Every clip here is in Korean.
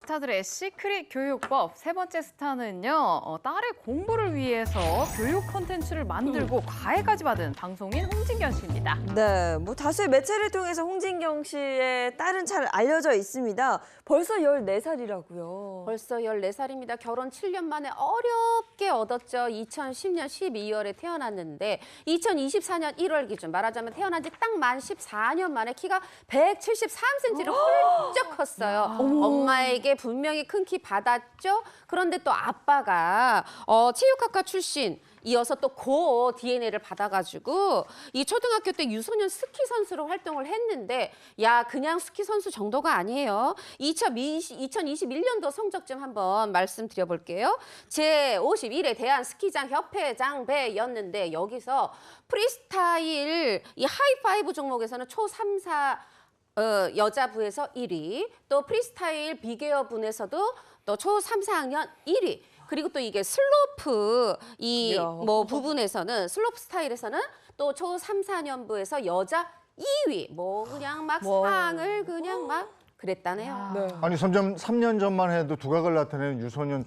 스타들의 시크릿 교육법 세 번째 스타는요. 딸의 공부를 위해서 교육 콘텐츠를 만들고 과외까지 받은 방송인 홍진경 씨입니다. 네, 뭐 다수의 매체를 통해서 홍진경 씨의 딸은 잘 알려져 있습니다. 벌써 14살이라고요. 벌써 14살입니다. 결혼 7년 만에 어렵게 얻었죠. 2010년 12월에 태어났는데 2024년 1월 기준 말하자면 태어난 지 딱 만 14년 만에 키가 173cm로 훌쩍 컸어요. 엄마에게 분명히 큰 키 받았죠. 그런데 또 아빠가 체육학과 출신 이어서 또 고 DNA를 받아가지고 이 초등학교 때 유소년 스키 선수로 활동을 했는데 야 그냥 스키 선수 정도가 아니에요. 2021년도 성적 좀 한번 말씀드려볼게요. 제51회 대한 스키장 협회장배였는데 여기서 프리스타일 이 하이파이브 종목에서는 초 3, 4 여자부에서 1위, 또 프리스타일 비계어 분에서도 또 초 3, 4학년 1위. 그리고 또 이게 슬로프 부분에서는 슬로프 스타일에서는 또 초 3, 4년부에서 여자 2위. 뭐 그냥 막 상을 그냥 막 그랬다네요. 네. 아니 3년 전만 해도 두각을 나타내는 유소년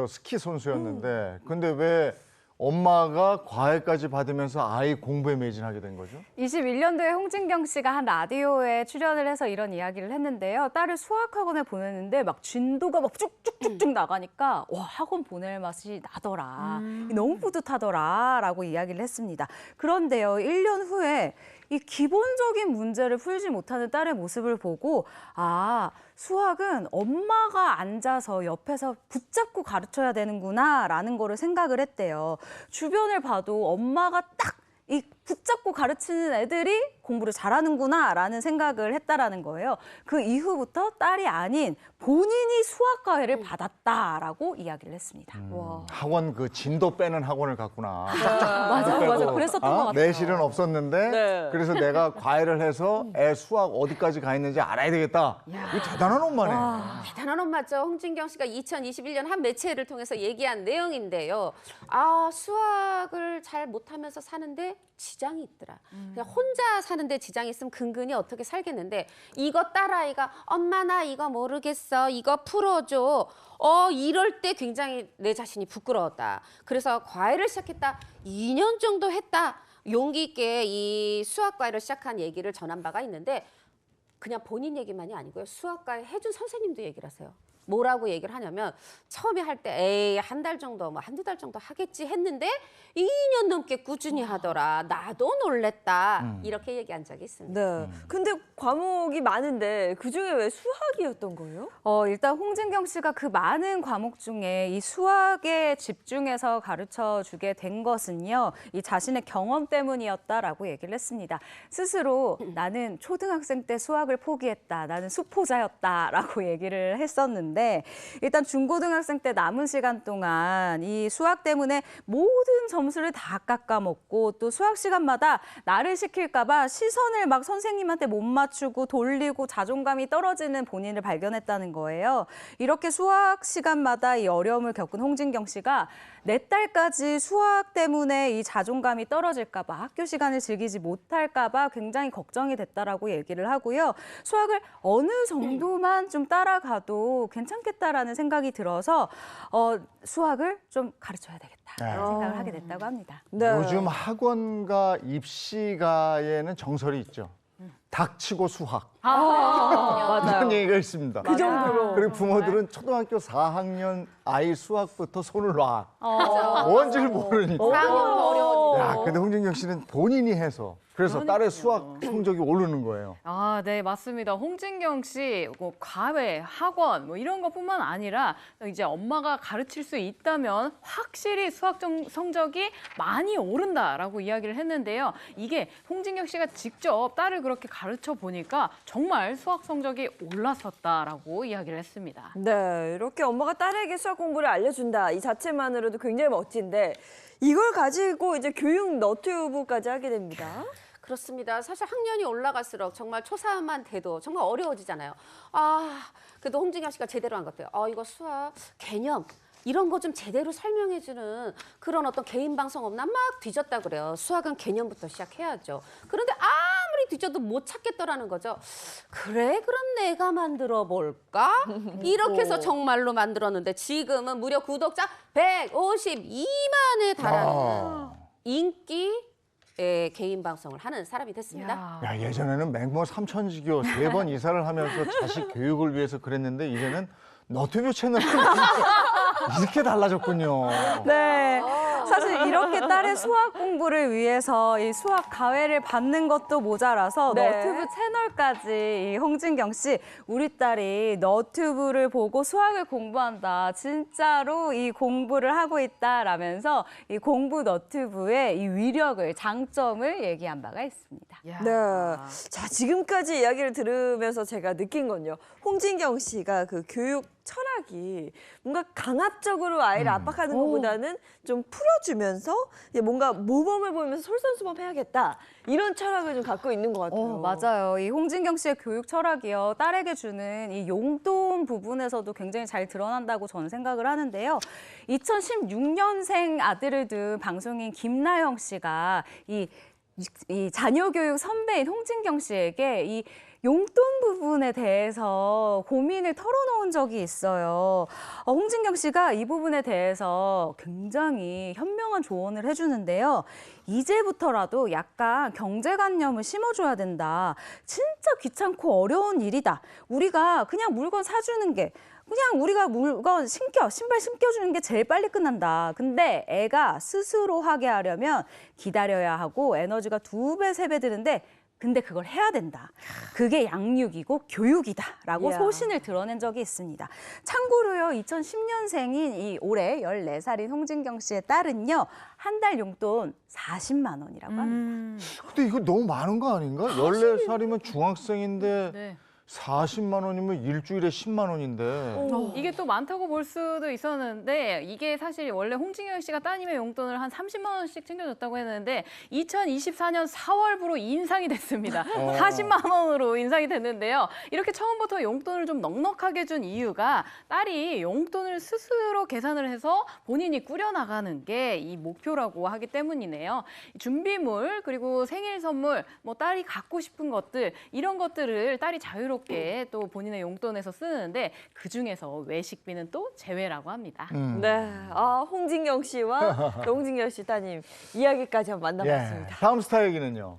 스키 선수였는데 근데 왜 엄마가 과외까지 받으면서 아이 공부에 매진하게 된 거죠? 21년도에 홍진경 씨가 한 라디오에 출연을 해서 이런 이야기를 했는데요. 딸을 수학학원에 보냈는데 막 진도가 막 쭉쭉쭉쭉 나가니까 와 학원 보낼 맛이 나더라. 너무 뿌듯하더라 라고 이야기를 했습니다. 그런데요. 1년 후에 이 기본적인 문제를 풀지 못하는 딸의 모습을 보고 아 수학은 엄마가 앉아서 옆에서 붙잡고 가르쳐야 되는구나라는 거를 생각을 했대요. 주변을 봐도 엄마가 딱 이 붙잡고 가르치는 애들이 공부를 잘하는구나라는 생각을 했다라는 거예요. 그 이후부터 딸이 아닌 본인이 수학 과외를 받았다라고 이야기를 했습니다. 와. 학원 그 진도 빼는 학원을 갔구나. 맞아. 그랬었던 것 같아요. 내실은 없었는데 네. 그래서 내가 과외를 해서 애 수학 어디까지 가 있는지 알아야 되겠다. 이거 대단한 엄마네. 대단한 엄마죠. 홍진경 씨가 2021년 한 매체를 통해서 얘기한 내용인데요. 아 수학을 잘 못하면서 사는데 지장이 있더라. 그냥 혼자 사는데 지장이 있으면 근근히 어떻게 살겠는데 이거 딸아이가 엄마 나 이거 모르겠어. 이거 풀어줘. 이럴 때 굉장히 내 자신이 부끄러웠다. 그래서 과외를 시작했다. 2년 정도 했다. 용기 있게 이 수학 과외를 시작한 얘기를 전한 바가 있는데 그냥 본인 얘기만이 아니고요. 수학과에 해준 선생님도 얘기를 하세요. 뭐라고 얘기를 하냐면 처음에 할 때 에이 한 달 정도 뭐 한두 달 정도 하겠지 했는데 2년 넘게 꾸준히 하더라. 나도 놀랬다. 이렇게 얘기한 적이 있습니다. 네. 근데 과목이 많은데 그중에 왜 수학이었던 거예요? 일단 홍진경 씨가 그 많은 과목 중에 이 수학에 집중해서 가르쳐 주게 된 것은요. 이 자신의 경험 때문이었다라고 얘기를 했습니다. 스스로 나는 초등학생 때 수학을 포기했다. 나는 수포자였다라고 얘기를 했었는데 일단 중고등학생 때 남은 시간 동안 이 수학 때문에 모든 점수를 다 깎아먹고 또 수학 시간마다 나를 시킬까 봐 시선을 막 선생님한테 못 맞추고 돌리고 자존감이 떨어지는 본인을 발견했다는 거예요. 이렇게 수학 시간마다 이 어려움을 겪은 홍진경 씨가 내 딸까지 수학 때문에 이 자존감이 떨어질까 봐 학교 시간을 즐기지 못할까 봐 굉장히 걱정이 됐다라고 얘기를 하고요. 수학을 어느 정도만 좀 따라가도 괜찮겠다라는 생각이 들어서 수학을 좀 가르쳐야 되겠다라는 생각을 하게 됐다고 합니다. 네. 요즘 학원과 입시가에는 정설이 있죠. 닥치고 수학. 이런 얘기가 있습니다. 그 정도로. 그리고 부모들은 초등학교 4학년 아이 수학부터 손을 놔. 맞아. 뭔지를 모르니까. 4학년도 어려워지고. 야, 근데 홍진경 씨는 본인이 해서 그래서 딸의 수학 성적이 오르는 거예요. 아, 네, 맞습니다. 홍진경 씨, 뭐 과외, 학원 뭐 이런 것뿐만 아니라 이제 엄마가 가르칠 수 있다면 확실히 수학 성적이 많이 오른다라고 이야기를 했는데요. 이게 홍진경 씨가 직접 딸을 그렇게 가르쳐 보니까 정말 수학 성적이 올랐었다라고 이야기를 했습니다. 네, 이렇게 엄마가 딸에게 수학 공부를 알려준다. 이 자체만으로도 굉장히 멋진데 이걸 가지고 이제 교육 너튜브까지 하게 됩니다. 그렇습니다. 사실 학년이 올라갈수록 정말 초3만 돼도 정말 어려워지잖아요. 그래도 홍진경 씨가 제대로 한 것 같아요. 이거 수학 개념 이런 거 좀 제대로 설명해주는 그런 어떤 개인 방송 없나 막 뒤졌다 그래요. 수학은 개념부터 시작해야죠. 그런데 아무리 아무리 뒤져도 못 찾겠더라는 거죠. 그래, 그럼 내가 만들어 볼까? 이렇게 해서 정말로 만들었는데 지금은 무려 구독자 152만에 달하는 인기 개인 방송을 하는 사람이 됐습니다. 야, 예전에는 맹모 삼천지교 3번 이사를 하면서 자식 교육을 위해서 그랬는데 이제는 너튜브 채널 이렇게 달라졌군요. 네. 사실 이렇게 딸의 수학 공부를 위해서 이 수학 가외를 받는 것도 모자라서 네. 너튜브 채널까지 이 홍진경 씨, 우리 딸이 너튜브를 보고 수학을 공부한다. 진짜로 이 공부를 하고 있다라면서 이 공부 너튜브의 이 위력을, 장점을 얘기한 바가 있습니다. 네. 자, 지금까지 이야기를 들으면서 제가 느낀 건요. 홍진경 씨가 그 교육 철학이 뭔가 강압적으로 아이를 압박하는 것보다는 좀 풀어주면서 이제 뭔가 모범을 보이면서 솔선수범해야겠다. 이런 철학을 좀 갖고 있는 것 같아요. 맞아요. 이 홍진경 씨의 교육 철학이요. 딸에게 주는 이 용돈 부분에서도 굉장히 잘 드러난다고 저는 생각을 하는데요. 2016년생 아들을 둔 방송인 김나영 씨가 이 자녀 교육 선배인 홍진경 씨에게 이 용돈 부분에 대해서 고민을 털어놓은 적이 있어요. 홍진경 씨가 이 부분에 대해서 굉장히 현명한 조언을 해주는데요. 이제부터라도 약간 경제관념을 심어줘야 된다. 진짜 귀찮고 어려운 일이다. 우리가 그냥 물건 사주는 게 그냥 우리가 물건 신발 신겨주는 게 제일 빨리 끝난다. 근데 애가 스스로 하게 하려면 기다려야 하고 에너지가 2배, 3배 드는데 근데 그걸 해야 된다. 그게 양육이고 교육이다라고 이야. 소신을 드러낸 적이 있습니다. 참고로요, 2010년생인 이 올해 14살인 홍진경 씨의 딸은요, 한 달 용돈 40만 원이라고 합니다. 근데 이거 너무 많은 거 아닌가? 14살이면 중학생인데 네. 40만 원이면 일주일에 10만 원인데. 이게 또 많다고 볼 수도 있었는데 이게 사실 원래 홍진경 씨가 따님의 용돈을 한 30만 원씩 챙겨줬다고 했는데 2024년 4월부로 인상이 됐습니다. 40만 원으로 인상이 됐는데요. 이렇게 처음부터 용돈을 좀 넉넉하게 준 이유가 딸이 용돈을 스스로 계산을 해서 본인이 꾸려나가는 게 이 목표라고 하기 때문이네요. 준비물 그리고 생일 선물, 뭐 딸이 갖고 싶은 것들 이런 것들을 딸이 자유롭게 또 본인의 용돈에서 쓰는데 그중에서 외식비는 또 제외라고 합니다. 네. 홍진경 씨와 홍진경 씨 따님 이야기까지 한번 만나봤습니다. 다음 스타 얘기는요.